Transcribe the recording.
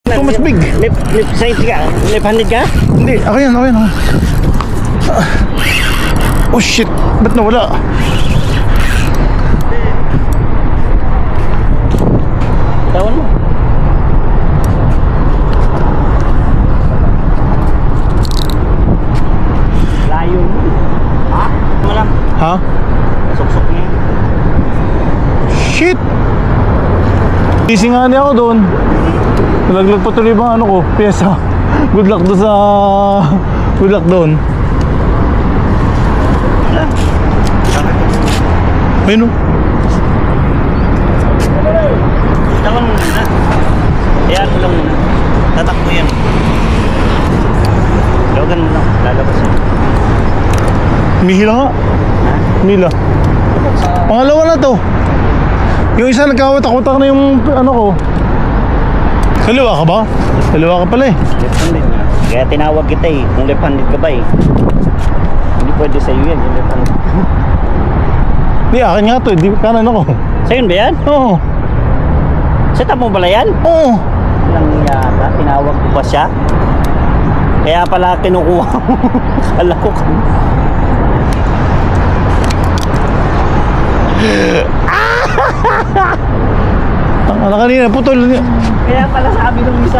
Too much big. Left side ka? Left-handed ka? Hindi, ako yan, ako yan. Oh shit, ba't nawala? Tawan mo. Layo mo. Ha? Mo lang. Ha? Suksok niya. Shit! Isingani ako doon. Nalaglag pa tuloy bang ano ko, pyesa. Good luck doon sa... Good luck doon. Ayun o. Tawan mo muna. Ayan mo lang muna. Tatakbo yan. Lawagan mo lang. Lalabas yan. Mihila nga. Ha? Mila. Pangalawa na to. Yung isa nagkawatak-watak na yung ano ko. Kaliwa ka ba? Kaliwa ka pala eh. Left-handed nga. Kaya tinawag kita eh. Kung left-handed ka ba eh. Hindi pwede sa'yo yan. Yung left-handed. Di, akin nga to eh. Di, kanan ako. Sa'yo ba yan? Oo. Set up mo pala yan? Oo. Lang yata. Tinawag ko pa siya. Kaya pala kinukuha mo. Kala ko Ang kanina, putol. Kaya pala sabi nung isa